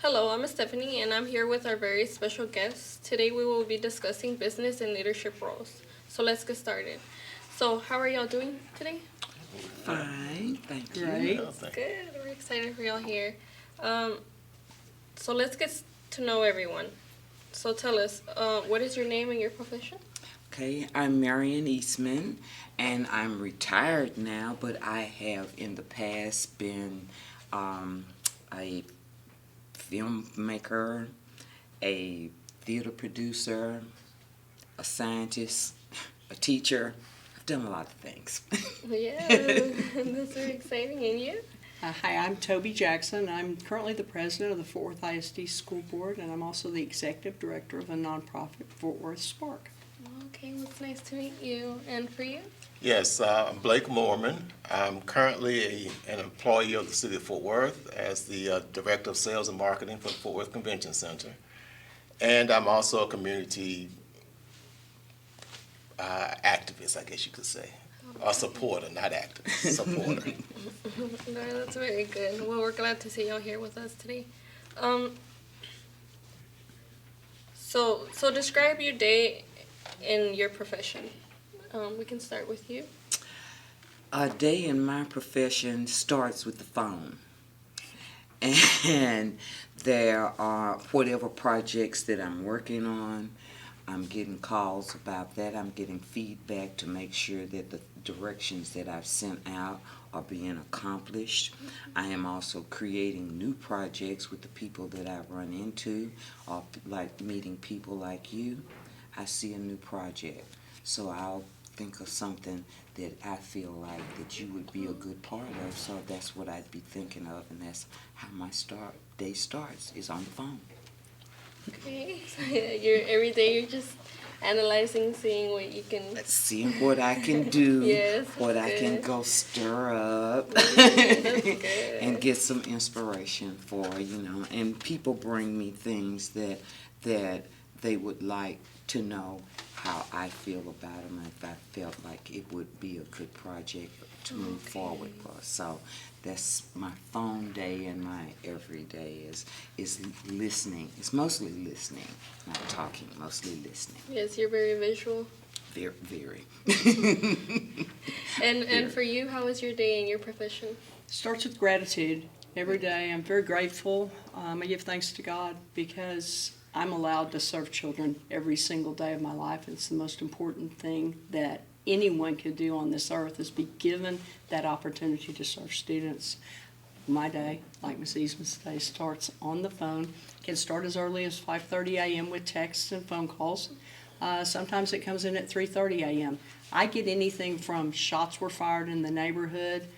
Hello, I'm Estefani, and I'm here with our very special guest. Today we will be discussing business and leadership roles. So let's get started. So, how are y'all doing today? Fine, thank you. Great. Good. We're excited for y'all here. So let's get to know everyone. So tell us, what is your name and your profession? Okay, I'm Marian Eastman, and I'm retired now, but I have in the past been a filmmaker, a theater producer, a scientist, a teacher. I've done a lot of things. Yeah, that's very exciting. And you? Hi, I'm Tobi Jackson. I'm currently the president of the Fort Worth ISD School Board, and I'm also the executive director of a nonprofit, Fort Worth Spark. Okay, well, it's nice to meet you. And for you? Yes, I'm Blake Moorman. I'm currently an employee of the City of Fort Worth as the Director of Sales and Marketing for the Fort Worth Convention Center. And I'm also a community activist, I guess you could say. A supporter, not activist, supporter. No, that's very good. Well, we're glad to see y'all here with us today. So describe your day in your profession. We can start with you. A day in my profession starts with the phone. And there are whatever projects that I'm working on, I'm getting calls about that. I'm getting feedback to make sure that the directions that I've sent out are being accomplished. I am also creating new projects with the people that I run into, or like meeting people like you. I see a new project. So I'll think of something that I feel like that you would be a good part of. So that's what I'd be thinking of, and that's how my day starts, is on the phone. Okay. So you're every day you're just analyzing, seeing what you can. Seeing what I can do, Yes, what I can good. go stir up, That's good. and get some inspiration for, and people bring me things that they would like to know how I feel about them, and if I felt like it would be a good project to move forward for. So that's my phone day, and my everyday is listening. It's mostly listening, not talking, mostly listening. Yes, you're very visual. Very, very. And for you, how is your day in your profession? Starts with gratitude. Every day I'm very grateful. I give thanks to God because I'm allowed to serve children every single day of my life. It's the most important thing that anyone could do on this earth, is be given that opportunity to serve students. My day, like Ms. Eastman's day, starts on the phone. It can start as early as 5:30 a.m. with texts and phone calls. Sometimes it comes in at 3:30 a.m. I get anything from shots were fired in the neighborhood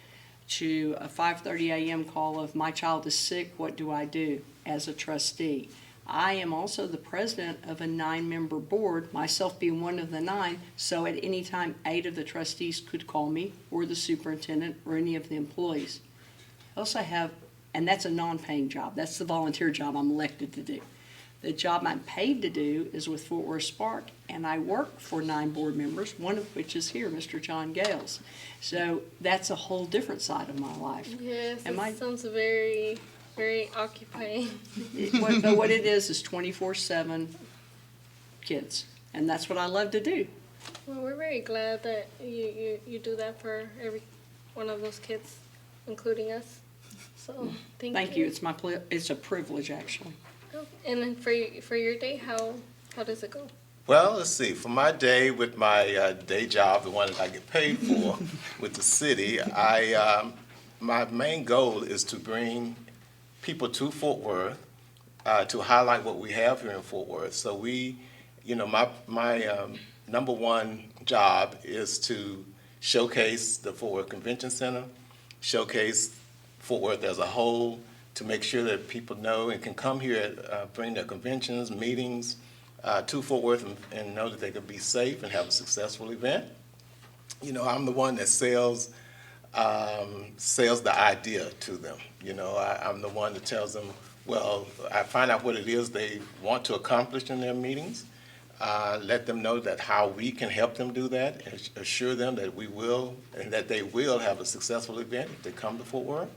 to a 5:30 a.m. call of my child is sick, what do I do, as a trustee. I am also the president of a 9-member board, myself being one of the 9, so at any time 8 of the trustees could call me, or the superintendent, or any of the employees. I also have, and that's a non-paying job, that's the volunteer job I'm elected to do. The job I'm paid to do is with Fort Worth Spark, and I work for 9 board members, one of which is here, Mr. John Gales. So that's a whole different side of my life. Yes, And it sounds very, very occupying. But what it is 24/7 kids, and that's what I love to do. Well, we're very glad that you do that for every one of those kids, including us. So thank you. It's a privilege, actually. Oh, and then for your day, how does it go? Well, let's see. For my day with my day job, the one that I get paid for with the city, my main goal is to bring people to Fort Worth to highlight what we have here in Fort Worth. So my number one job is to showcase the Fort Worth Convention Center, showcase Fort Worth as a whole, to make sure that people know and can come here, bring their conventions, meetings to Fort Worth, and know that they can be safe and have a successful event. I'm the one that sells the idea to them. I'm the one that tells them, well, I find out what it is they want to accomplish in their meetings, let them know that how we can help them do that, and assure them that we will and that they will have a successful event if they come to Fort Worth.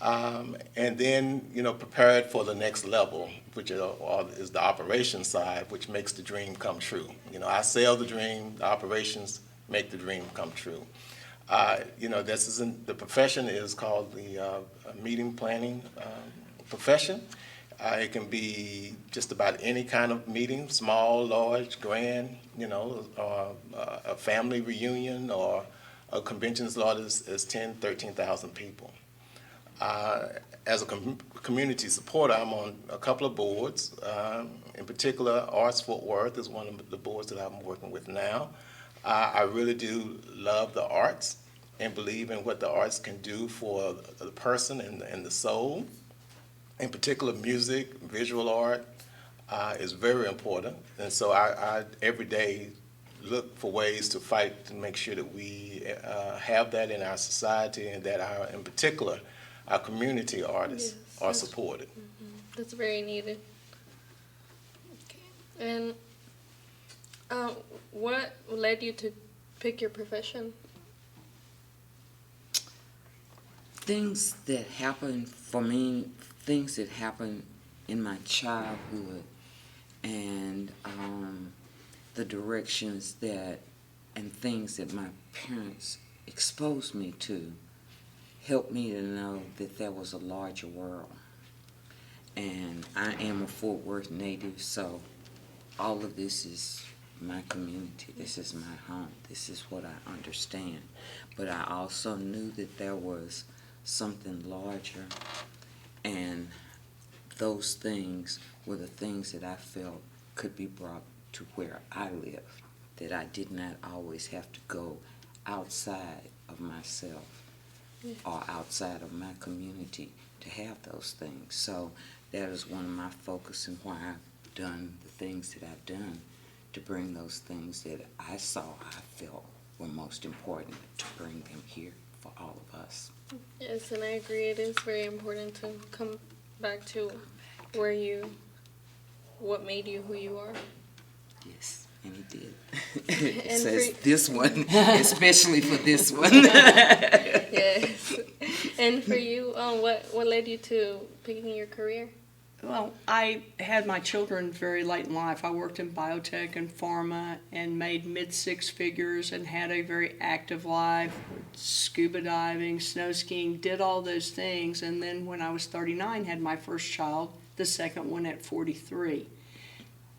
And then, prepared for the next level, which is the operations side, which makes the dream come true. I sell the dream, the operations make the dream come true. The profession is called the meeting planning profession. It can be just about any kind of meeting, small, large, grand, a family reunion or a convention as large as 10, 13,000 people. As a community supporter, I'm on a couple of boards. In particular, Arts Fort Worth is one of the boards that I'm working with now. I really do love the arts and believe in what the arts can do for the person and the soul. In particular, music, visual art is very important. And so I every day look for ways to fight to make sure that we have that in our society and that in particular, our community artists are supported. That's very needed. Okay. And what led you to pick your profession? Things that happened for me, things that happened in my childhood, and the directions and things that my parents exposed me to helped me to know that there was a larger world. And I am a Fort Worth native, so all of this is my community. This is my home. This is what I understand. But I also knew that there was something larger, and those things were the things that I felt could be brought to where I live, that I did not always have to go outside of myself or outside of my community to have those things. So that is one of my focus and why I've done the things that I've done, to bring those things that I saw, I felt were most important, to bring them here for all of us. Yes, and I agree. It is very important to come back to what made you who you are. Yes, and he did. It And says this one, especially for this one. Yes. And for you, what led you to picking your career? Well, I had my children very late in life. I worked in biotech and pharma and made mid-six figures and had a very active life, scuba diving, snow skiing, did all those things. And then when I was 39, had my first child, the second one at 43.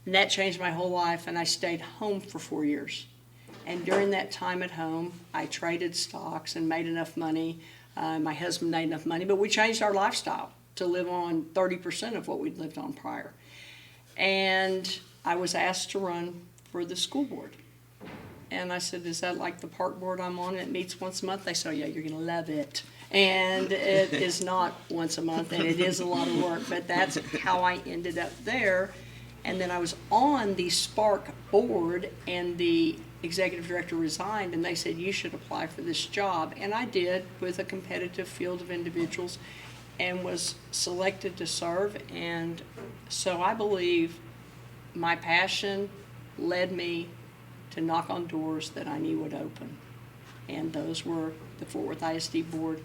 And that changed my whole life, and I stayed home for 4 years. And during that time at home, I traded stocks and made enough money. My husband made enough money, but we changed our lifestyle to live on 30% of what we'd lived on prior. And I was asked to run for the school board. And I said, is that like the park board I'm on? It meets once a month. They said, oh, yeah, you're going to love it. And it is not once a month, and it is a lot of work, but that's how I ended up there. And then I was on the Spark board, and the executive director resigned, and they said, you should apply for this job. And I did, with a competitive field of individuals, and was selected to serve. And so I believe my passion led me to knock on doors that I knew would open. And those were the Fort Worth ISD board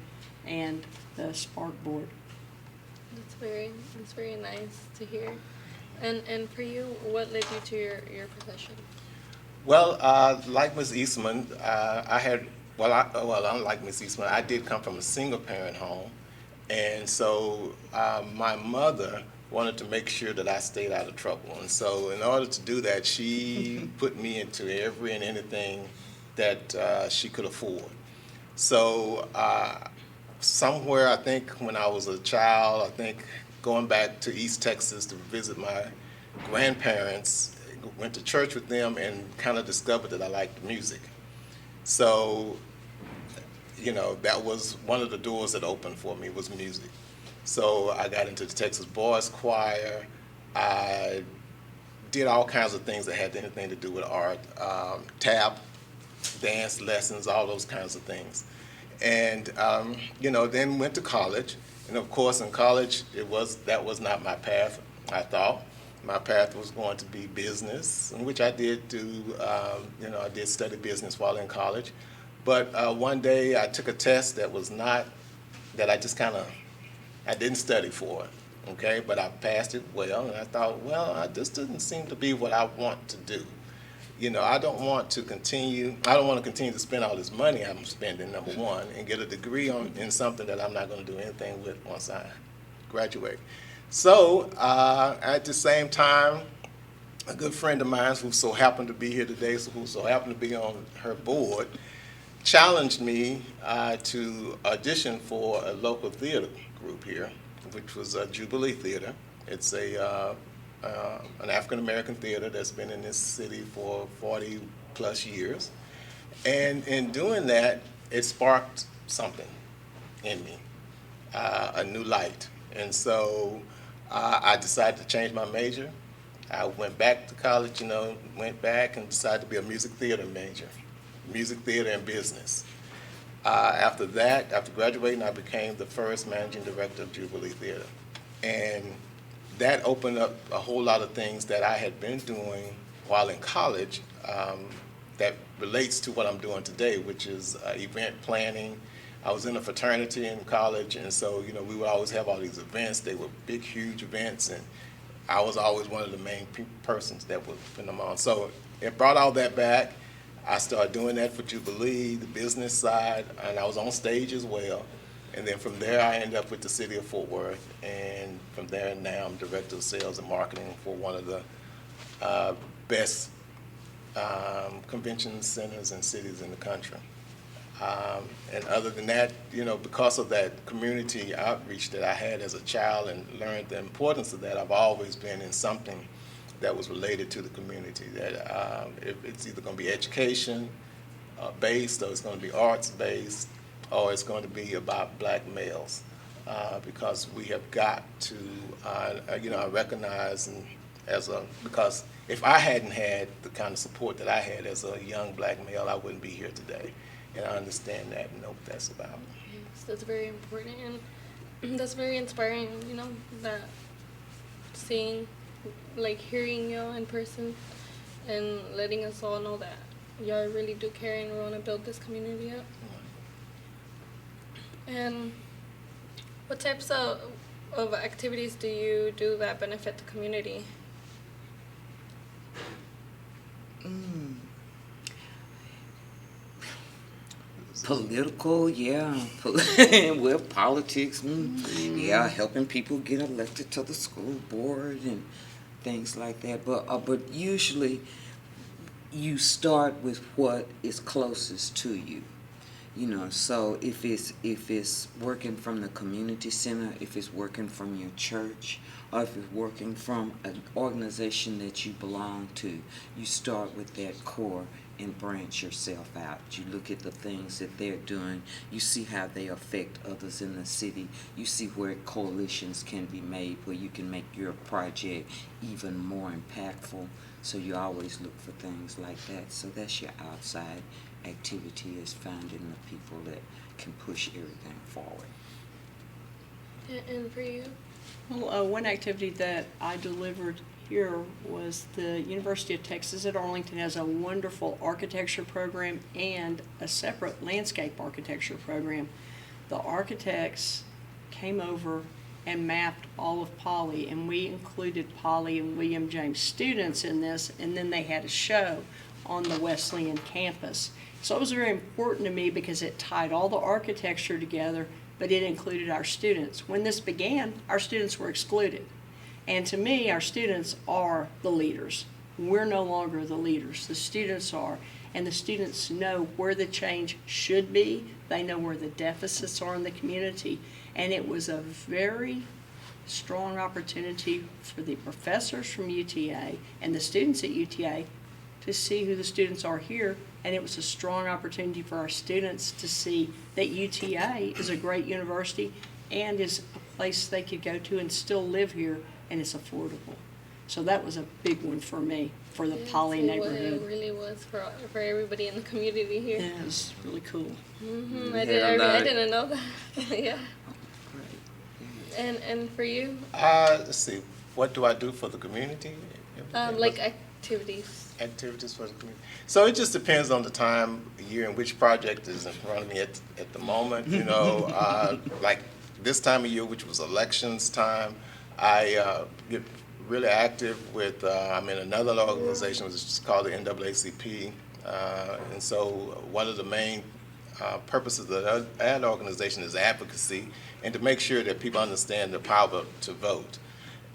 and the Spark board. That's very nice to hear. And for you, what led you to your profession? Well, like Ms. Eastman, unlike Ms. Eastman, I did come from a single parent home. And so my mother wanted to make sure that I stayed out of trouble. And so in order to do that, she put me into every and anything that she could afford. So somewhere, I think when I was a child, going back to East Texas to visit my grandparents, went to church with them and kind of discovered that I liked music. So that was one of the doors that opened for me, was music. So I got into the Texas Boys Choir. I did all kinds of things that had anything to do with art, tap, dance lessons, all those kinds of things. And, then went to college. And of course, in college, that was not my path, I thought. My path was going to be business, in which I did do, I did study business while in college. But one day I took a test that I just kind of I didn't study for it, okay, but I passed it well, and I thought, well, this doesn't seem to be what I want to do. You know, I don't want to continue to spend all this money I'm spending, number one, and get a degree in something that I'm not going to do anything with once I graduate. So at the same time, a good friend of mine who so happened to be here today, who so happened to be on her board, challenged me to audition for a local theater group here, which was Jubilee Theater. It's an African-American theater that's been in this city for 40 plus years. And in doing that, it sparked something in me, a new light. And so I decided to change my major. I went back to college, went back and decided to be a music theater major, music theater and business. After that, after graduating, I became the first managing director of Jubilee Theater. And that opened up a whole lot of things that I had been doing while in college that relates to what I'm doing today, which is event planning. I was in a fraternity in college, and so, we would always have all these events. They were big, huge events, and I was always one of the main persons that would put them on. So it brought all that back. I started doing that for Jubilee, the business side, and I was on stage as well. And then from there, I ended up with the city of Fort Worth, and from there now I'm director of sales and marketing for one of the best convention centers and cities in the country. And other than that, because of that community outreach that I had as a child and learned the importance of that, I've always been in something that was related to the community. That it's either going to be education based, or it's going to be arts based, or it's going to be about black males, because we have got to, I recognize because if I hadn't had the kind of support that I had as a young black male, I wouldn't be here today. And I understand that and know what that's about. Yes, that's very important, and that's very inspiring, that hearing you in person and letting us all know that y'all really do care and want to build this community up. And what types of activities do you do that benefit the community? Political, yeah. Well, politics, yeah, helping people get elected to the school board and things like that. But usually you start with what is closest to you. So if it's working from the community center, if it's working from your church, or if it's working from an organization that you belong to, you start with that core and branch yourself out. You look at the things that they're doing. You see how they affect others in the city. You see where coalitions can be made, where you can make your project even more impactful. So you always look for things like that. So that's your outside activity, is finding the people that can push everything forward. And for you? Well, one activity that I delivered here was the University of Texas at Arlington has a wonderful architecture program and a separate landscape architecture program. The architects came over and mapped all of Poly, and we included Poly and William James students in this, and then they had a show on the Wesleyan campus. So it was very important to me because it tied all the architecture together, but it included our students. When this began, our students were excluded. And to me, our students are the leaders. We're no longer the leaders. The students are. And the students know where the change should be. They know where the deficits are in the community. And it was a very strong opportunity for the professors from UTA and the students at UTA to see who the students are here. And it was a strong opportunity for our students to see that UTA is a great university and is a place they could go to and still live here, and it's affordable. So that was a big one for me, for the Poly neighborhood. It really was for everybody in the community here. Yeah, it was really cool. Mm-hmm. I didn't know that. Yeah. And for you? Let's see, what do I do for the community? Like activities. Activities for the community. So it just depends on the time of year and which project is in front of me at the moment. Like this time of year, which was elections time, I get really active with, I'm in another organization, which is called the NAACP. And so one of the main purposes of that organization is advocacy and to make sure that people understand the power to vote.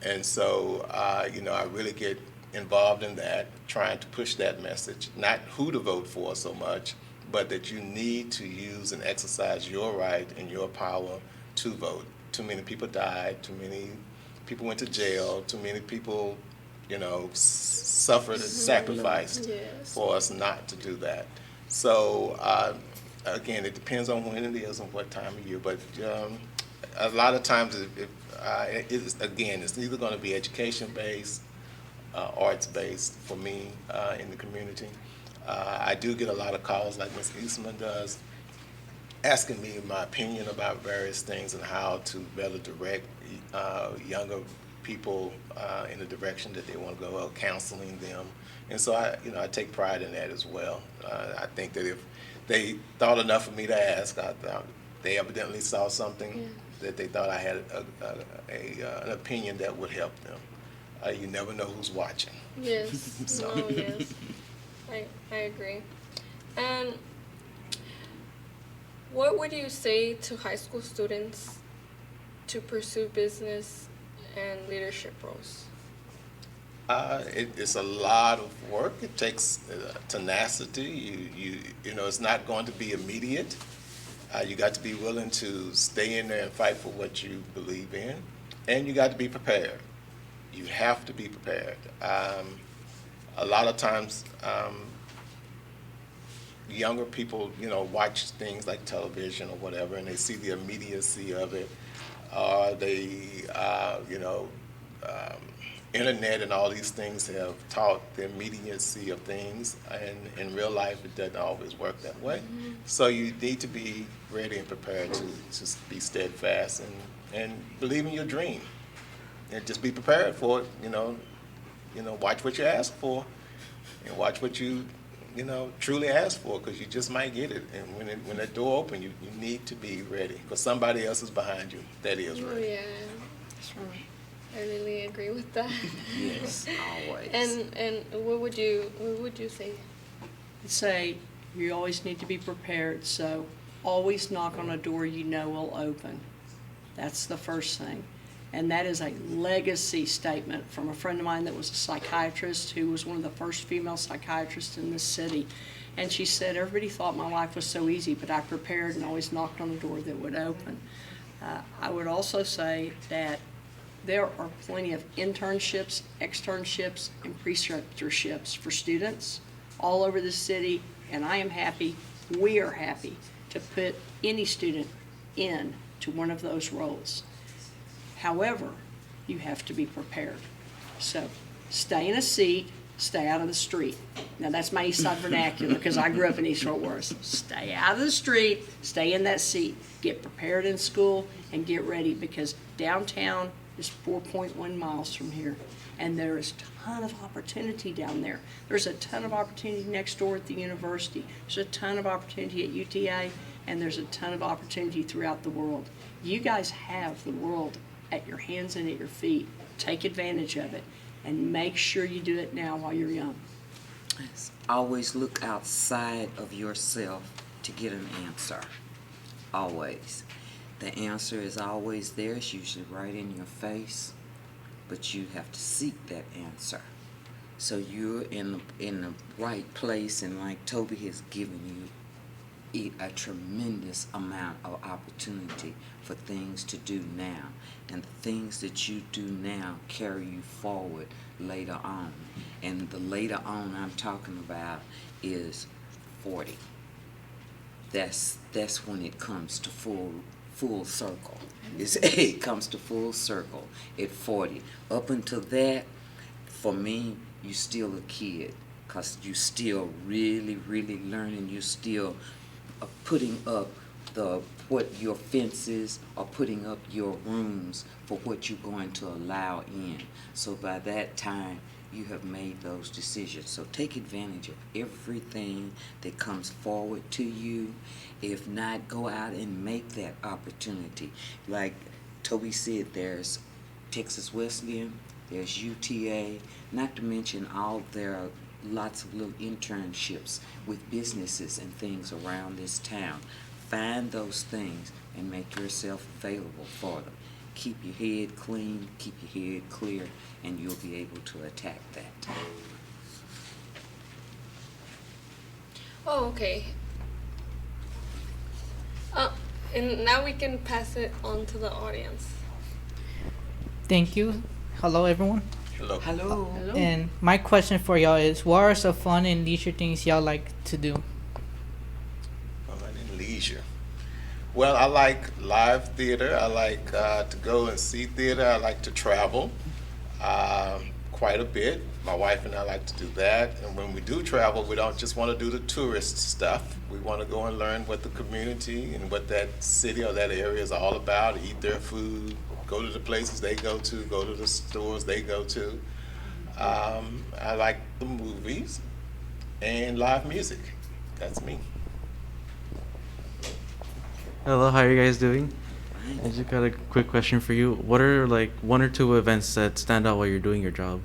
And so, I really get involved in that, trying to push that message, not who to vote for so much, but that you need to use and exercise your right and your power to vote. Too many people died, too many people went to jail, too many people, suffered and sacrificed Yes. for us not to do that. So, again, it depends on when it is and what time of year, but a lot of times it's either going to be education-based, arts-based for me in the community. I do get a lot of calls like Ms. Eastman does, asking me my opinion about various things and how to better direct younger people in the direction that they want to go, or counseling them. And so I take pride in that as well. I think that if they thought enough of me to ask, they evidently saw something that they thought I had an opinion that would help them. You never know who's watching. Yes. So. No, yes. I agree. And what would you say to high school students to pursue business and leadership roles? It's a lot of work. It takes tenacity. It's not going to be immediate. You got to be willing to stay in there and fight for what you believe in, and you got to be prepared. You have to be prepared. A lot of times, younger people, watch things like television or whatever, and they see the immediacy of it. Internet and all these things have taught the immediacy of things, and in real life it doesn't always work that way. Mm-hmm. So you need to be ready and prepared to be steadfast and believe in your dream, and just be prepared for it. Watch what you ask for, and watch what you truly ask for, because you just might get it. And when that door opens, you need to be ready, because somebody else is behind you that is ready. Oh, yeah. That's right. I really agree with that. Yes, always. And what would you say? I'd say you always need to be prepared, so always knock on a door you know will open. That's the first thing. And that is a legacy statement from a friend of mine that was a psychiatrist, who was one of the first female psychiatrists in this city. And she said, everybody thought my life was so easy, but I prepared and always knocked on a door that would open. I would also say that there are plenty of internships, externships, and preceptorships for students all over the city, and I am happy, we are happy, to put any student in to one of those roles. However, you have to be prepared. So stay in a seat, stay out of the street. Now that's my East Side vernacular, because I grew up in East Fort Worth. Stay out of the street, stay in that seat, get prepared in school, and get ready, because downtown is 4.1 miles from here, and there is a ton of opportunity down there. There's a ton of opportunity next door at the university. There's a ton of opportunity at UTA, and there's a ton of opportunity throughout the world. You guys have the world at your hands and at your feet. Take advantage of it, and make sure you do it now while you're young. Yes. Always look outside of yourself to get an answer. Always. The answer is always there. It's usually right in your face, but you have to seek that answer. So you're in the right place, and like Tobi has given you a tremendous amount of opportunity for things to do now, and the things that you do now carry you forward later on. And the later on I'm talking about is 40. That's when it comes to full circle. It comes to full circle at 40. Up until that, for me, you still a kid, because you still really, really learning. You still putting up your fences, or putting up your rooms for what you're going to allow in. So by that time, you have made those decisions. So take advantage of everything that comes forward to you. If not, go out and make that opportunity. Like Tobi said, there's Texas Wesleyan, there's UTA, not to mention there are lots of little internships with businesses and things around this town. Find those things and make yourself available for them. Keep your head clean, keep your head clear, and you'll be able to attack that. Oh, okay. And now we can pass it on to the audience. Thank you. Hello, everyone. Hello. Hello. Hello. And my question for y'all is, what are some fun and leisure things y'all like to do? Fun and leisure. Well, I like live theater. I like to go and see theater. I like to travel quite a bit. My wife and I like to do that. And when we do travel, we don't just want to do the tourist stuff. We want to go and learn what the community and what that city or that area is all about, eat their food, go to the places they go to the stores they go to. I like the movies and live music. That's me. Hello, how are you guys doing? I just got a quick question for you. What are like one or two events that stand out while you're doing your job?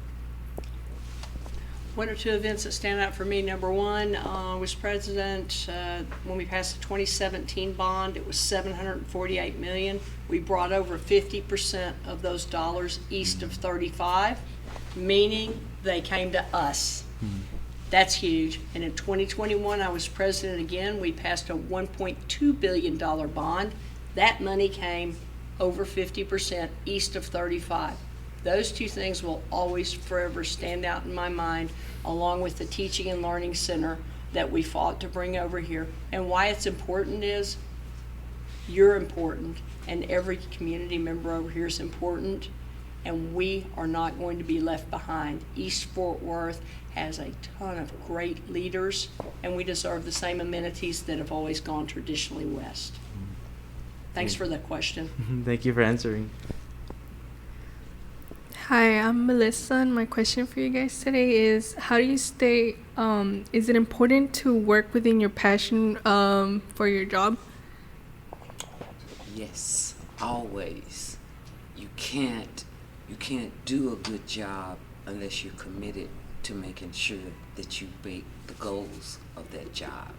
One or two events that stand out for me. Number one, was president when we passed the 2017 bond. It was $748 million. We brought over 50% of those dollars east of 35, meaning they came to us. That's huge. And in 2021, I was president again. We passed a $1.2 billion bond. That money came over 50% east of 35. Those two things will always forever stand out in my mind, along with the Teaching and Learning Center that we fought to bring over here. And why it's important is you're important, and every community member over here is important, and we are not going to be left behind. East Fort Worth has a ton of great leaders, and we deserve the same amenities that have always gone traditionally west. Thanks for the question. Thank you for answering. Hi, I'm Melissa, and my question for you guys today is, how do you stay, is it important to work within your passion for your job? Yes, always. You can't do a good job unless you're committed to making sure that you make the goals of that job.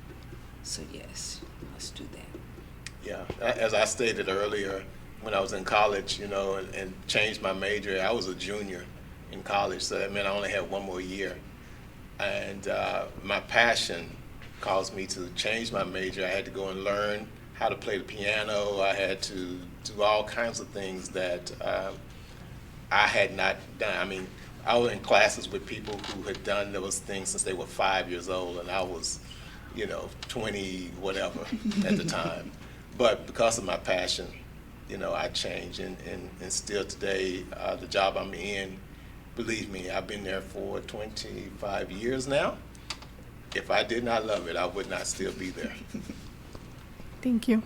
So yes, you must do that. Yeah, as I stated earlier, when I was in college, and changed my major, I was a junior in college, so that meant I only had one more year. And my passion caused me to change my major. I had to go and learn how to play the piano. I had to do all kinds of things that I had not done. I mean, I was in classes with people who had done those things since they were 5 years old, and I was, 20 whatever at the time. But because of my passion, I changed, and still today, the job I'm in, believe me, I've been there for 25 years now. If I did not love it, I would not still be there. Thank you.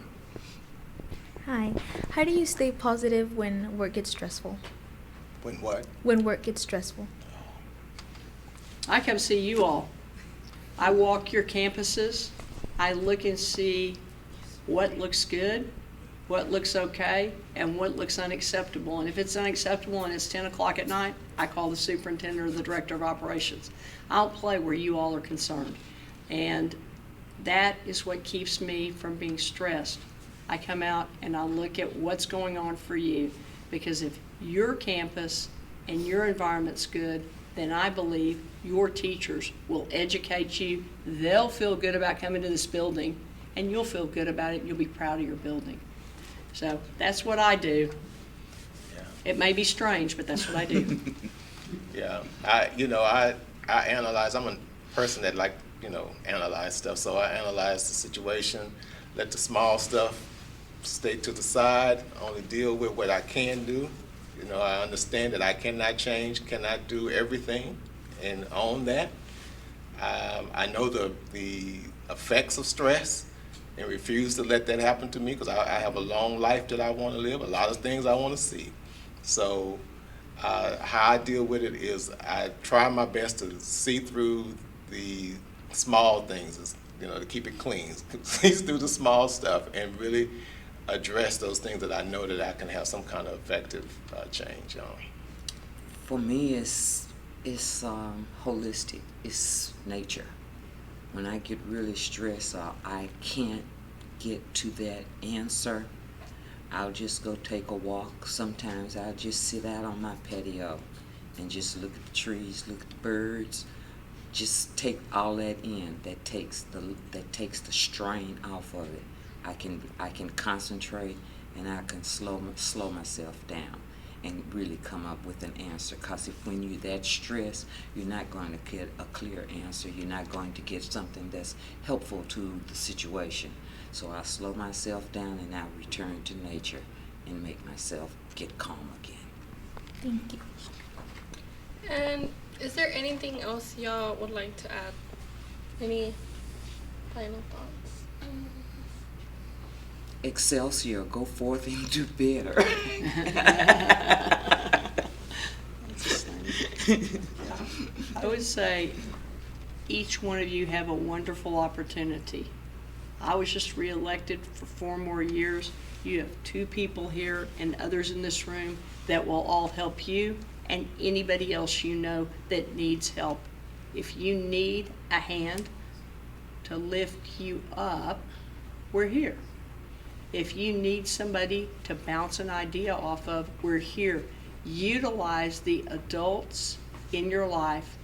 Hi. How do you stay positive when work gets stressful? When what? When work gets stressful. I come see you all. I walk your campuses. I look and see what looks good, what looks okay, and what looks unacceptable. And if it's unacceptable and it's 10 o'clock at night, I call the superintendent or the director of operations. I don't play where you all are concerned. And that is what keeps me from being stressed. I come out and I look at what's going on for you, because if your campus and your environment's good, then I believe your teachers will educate you. They'll feel good about coming to this building, and you'll feel good about it. You'll be proud of your building. So that's what I do. Yeah. It may be strange, but that's what I do. Yeah, I analyze. I'm a person that analyze stuff. So I analyze the situation, let the small stuff stay to the side, only deal with what I can do. I understand that I cannot change, cannot do everything, and own that. I know the effects of stress and refuse to let that happen to me, because I have a long life that I want to live, a lot of things I want to see. So How I deal with it is I try my best to see through the small things, to keep it clean, see through the small stuff and really address those things that I know that I can have some kind of effective change on. For me, it's holistic. It's nature. When I get really stressed or I can't get to that answer, I'll just go take a walk. Sometimes I'll just sit out on my patio and just look at the trees, look at the birds, just take all that in. That takes the strain off of it. I can concentrate and I can slow myself down and really come up with an answer. Because when you're that stressed, you're not going to get a clear answer. You're not going to get something that's helpful to the situation. So I slow myself down and I return to nature and make myself get calm again. Thank you. And is there anything else y'all would like to add? Any final thoughts? Excelsior, go forth and do better. I would say each one of you have a wonderful opportunity. I was just reelected for 4 more years. You have 2 people here and others in this room that will all help you and anybody else you know that needs help. If you need a hand to lift you up, we're here. If you need somebody to bounce an idea off of, we're here. Utilize the adults in your life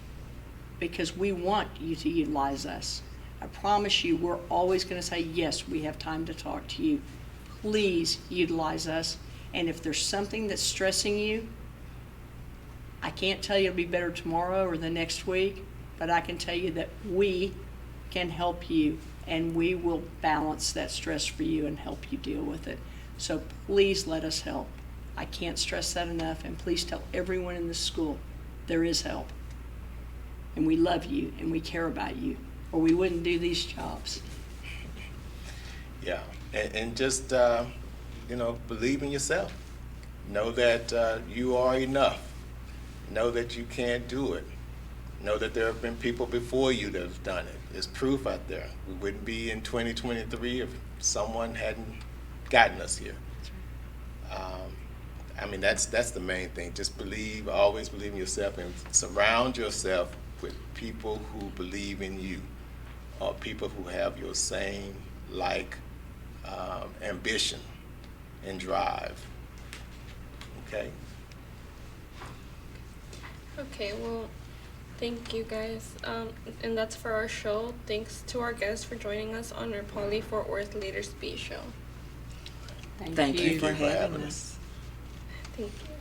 because we want you to utilize us. I promise you, we're always going to say, yes, we have time to talk to you. Please utilize us. And if there's something that's stressing you, I can't tell you it'll be better tomorrow or the next week, but I can tell you that we can help you and we will balance that stress for you and help you deal with it. So please let us help. I can't stress that enough, and please tell everyone in this school there is help. And we love you and we care about you, or we wouldn't do these jobs. Yeah, and just, believe in yourself. Know that you are enough. Know that you can do it. Know that there have been people before you that have done it. There's proof out there. We wouldn't be in 2023 if someone hadn't gotten us here. That's the main thing. Just believe, always believe in yourself, and surround yourself with people who believe in you, or people who have your same ambition and drive. Okay? Okay, well, thank you guys. And that's for our show. Thanks to our guests for joining us on our Poly Fort Worth Leaders Speed Show. Thank you for having us. Thank you.